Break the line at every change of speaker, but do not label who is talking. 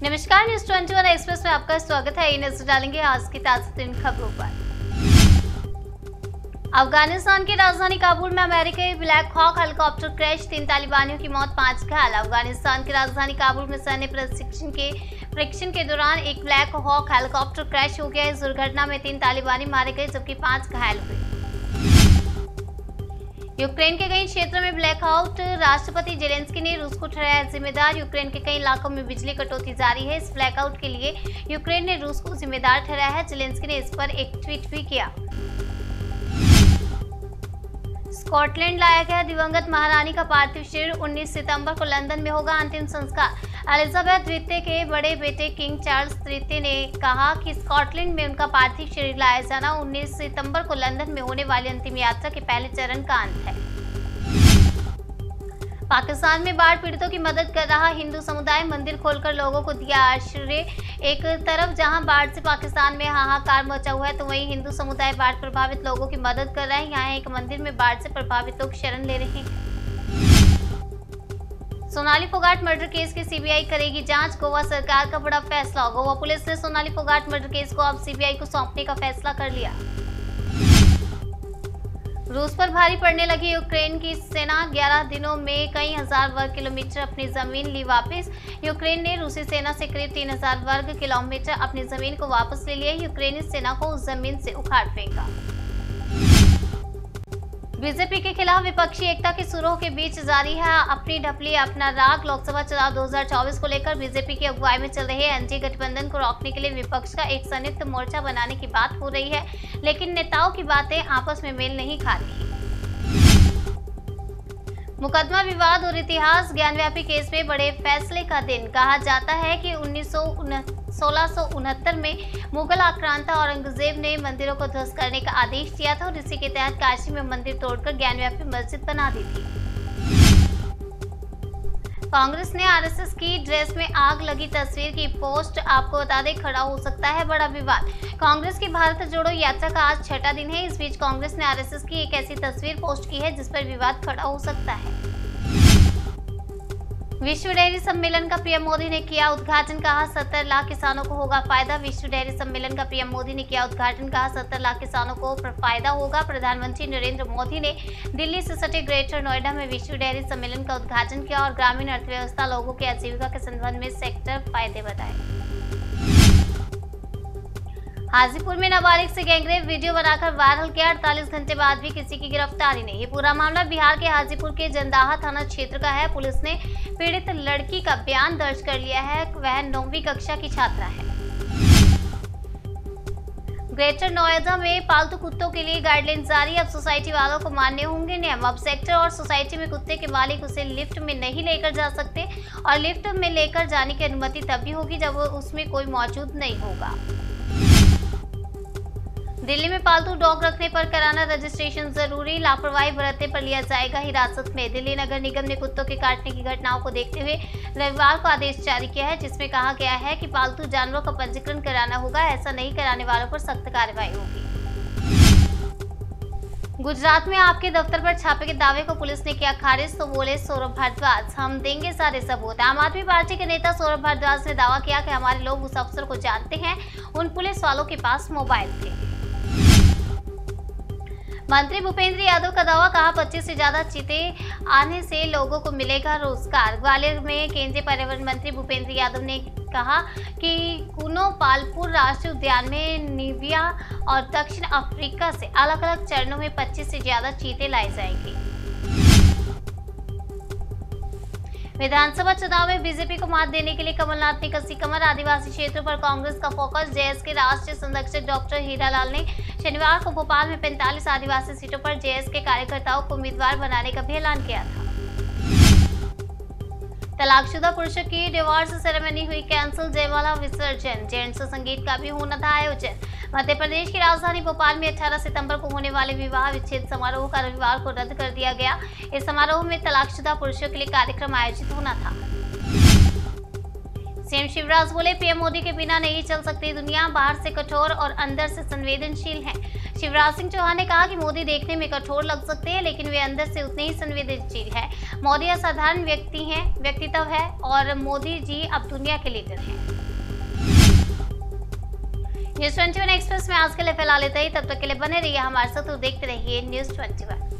नमस्कार, news 21 express में आपका स्वागत है। नजर डालेंगे आज की ताज़ा खबरों पर। अफगानिस्तान की राजधानी काबुल में अमेरिकी ब्लैक हॉक हेलीकॉप्टर क्रैश, 3 तालिबानियों की मौत, 5 घायल। अफगानिस्तान की राजधानी काबुल में सैन्य प्रशिक्षण के दौरान एक ब्लैक हॉक हेलीकॉप्टर क्रैश हो गया। इस दुर्घटना में 3 तालिबानी मारे गए जबकि 5 घायल हुए। यूक्रेन के कई क्षेत्रों में ब्लैकआउट, राष्ट्रपति जेलेंस्की ने रूस को ठहराया जिम्मेदार। यूक्रेन के कई इलाकों में बिजली कटौती जारी है। इस ब्लैकआउट के लिए यूक्रेन ने रूस को जिम्मेदार ठहराया है। जेलेंस्की ने इस पर एक ट्वीट भी किया। स्कॉटलैंड लाया गया दिवंगत महारानी का पार्थिव शरीर, 19 सितंबर को लंदन में होगा अंतिम संस्कार। एलिजाबेथ द्वितीय के बड़े बेटे किंग चार्ल्स तृतीय ने कहा कि स्कॉटलैंड में उनका पार्थिव शरीर लाया जाना 19 सितंबर को लंदन में होने वाली अंतिम यात्रा के पहले चरण का अंत है। पाकिस्तान में बाढ़ पीड़ितों की मदद कर रहा हिंदू समुदाय, मंदिर खोलकर लोगों को दिया आश्रय। एक तरफ जहां बाढ़ से पाकिस्तान में हाहाकार मचा हुआ है, तो वहीं हिंदू समुदाय बाढ़ प्रभावित लोगों की मदद कर रहा है। यहाँ एक मंदिर में बाढ़ से प्रभावित लोग शरण ले रहे हैं। सोनाली फोगाट मर्डर केस की सीबीआई करेगी जांच, गोवा सरकार का बड़ा फैसला। गोवा पुलिस ने सोनाली फोगाट मर्डर केस को अब सीबीआई को सौंपने का फैसला कर लिया। रूस पर भारी पड़ने लगी यूक्रेन की सेना, 11 दिनों में कई हजार वर्ग किलोमीटर अपनी जमीन ली वापस। यूक्रेन ने रूसी सेना से करीब 3000 वर्ग किलोमीटर अपनी जमीन को वापस ले लिया। यूक्रेनी सेना को उस जमीन से उखाड़ फेंका। बीजेपी के खिलाफ विपक्षी एकता की सुरों के बीच जारी है अपनी ढपली अपना राग। लोकसभा चुनाव 2024 को लेकर बीजेपी की अगुवाई में चल रहे एनडीए गठबंधन को रोकने के लिए विपक्ष का एक संयुक्त मोर्चा बनाने की बात हो रही है, लेकिन नेताओं की बातें आपस में मेल नहीं खा रही। मुकदमा विवाद और इतिहास, ज्ञानव्यापी केस में बड़े फैसले का दिन। कहा जाता है कि 1669 में मुगल आक्रांता औरंगजेब ने मंदिरों को ध्वस्त करने का आदेश दिया था और इसी के तहत काशी में मंदिर तोड़कर ज्ञानव्यापी मस्जिद बना दी थी। कांग्रेस ने आरएसएस की ड्रेस में आग लगी तस्वीर की पोस्ट, आपको बता दें खड़ा हो सकता है बड़ा विवाद। कांग्रेस की भारत जोड़ो यात्रा का आज 6वां दिन है। इस बीच कांग्रेस ने आरएसएस की एक ऐसी तस्वीर पोस्ट की है जिस पर विवाद खड़ा हो सकता है। विश्व डेयरी सम्मेलन का पीएम मोदी ने किया उद्घाटन, कहा 70 लाख किसानों को होगा फायदा। विश्व डेयरी सम्मेलन का पीएम मोदी ने किया उद्घाटन, कहा 70 लाख किसानों को फायदा होगा। प्रधानमंत्री नरेंद्र मोदी ने दिल्ली से सटे ग्रेटर नोएडा में विश्व डेयरी सम्मेलन का उद्घाटन किया और ग्रामीण अर्थव्यवस्था, लोगों की आजीविका के संबंध में सेक्टर फायदे बताए। हाजीपुर में नाबालिग से गैंगरेप, वीडियो बनाकर वायरल किया, 48 घंटे बाद भी किसी की गिरफ्तारी नहीं। ये पूरा मामला बिहार के हाजीपुर के जंदाहा थाना क्षेत्र का है। पुलिस ने पीड़ित लड़की का बयान दर्ज कर लिया है। वह 9वीं कक्षा की छात्रा है। ग्रेटर नोएडा में पालतू कुत्तों के लिए गाइडलाइन जारी, अब सोसाइटी वालों को मानने होंगे नियम। अब सेक्टर और सोसाइटी में कुत्ते के मालिक उसे लिफ्ट में नहीं लेकर जा सकते और लिफ्ट में लेकर जाने की अनुमति तभी होगी जब उसमें कोई मौजूद नहीं होगा। दिल्ली में पालतू डॉग रखने पर कराना रजिस्ट्रेशन जरूरी, लापरवाही बरतने पर लिया जाएगा हिरासत में। दिल्ली नगर निगम ने कुत्तों के काटने की घटनाओं को देखते हुए रविवार को आदेश जारी किया है, जिसमें कहा गया है कि पालतू जानवरों का पंजीकरण कराना होगा। ऐसा नहीं कराने वालों पर सख्त कार्रवाई होगी। गुजरात में आपके दफ्तर पर छापे के दावे को पुलिस ने किया खारिज, तो बोले सौरभ भारद्वाज, हम देंगे सारे सबूत। आम आदमी पार्टी के नेता सौरभ भारद्वाज ने दावा किया कि हमारे लोग उस अफसर को जानते हैं, उन पुलिस वालों के पास मोबाइल थे। मंत्री भूपेंद्र यादव का दावा, कहा 25 से ज्यादा चीते आने से लोगों को मिलेगा रोजगार। ग्वालियर में केंद्रीय पर्यावरण मंत्री भूपेंद्र यादव ने कहा कि कुनो पालपुर राष्ट्रीय उद्यान में नीबिया और दक्षिण अफ्रीका से अलग अलग चरणों में 25 से ज्यादा चीते लाए जाएंगे। विधानसभा चुनाव में बीजेपी को मात देने के लिए कमलनाथ ने कसी कमर, आदिवासी क्षेत्रों पर कांग्रेस का फोकस। जेएस के राष्ट्रीय संरक्षक डॉक्टर हीरालाल ने शनिवार को भोपाल में 45 आदिवासी सीटों पर जेएस के कार्यकर्ताओं को उम्मीदवार बनाने का भी ऐलान किया था। तलाकशुदा पुरुषों की डिवोर्स सेरेमनी हुई कैंसिल, जयमाला विसर्जन, जेंट्स संगीत का भी होना था आयोजन। मध्य प्रदेश की राजधानी भोपाल में 18 सितंबर को होने वाले विवाह विच्छेद समारोह का रविवार को रद्द कर दिया गया। इस समारोह में तलाकशुदा पुरुषों के लिए कार्यक्रम आयोजित होना था। सीएम शिवराज बोले, पीएम मोदी के बिना नहीं चल सकती दुनिया, बाहर से कठोर और अंदर से संवेदनशील हैं। शिवराज सिंह चौहान ने कहा कि मोदी देखने में कठोर लग सकते हैं, लेकिन वे अंदर से उतने ही संवेदनशील हैं। मोदी असाधारण व्यक्तित्व है और मोदी जी अब दुनिया के लीडर हैं। न्यूज़ 21 एक्सप्रेस में आज के लिए फिलहाल इतना ही। तब तक के लिए बने रहिए हमारे साथ और देखते रहिए न्यूज़ 21।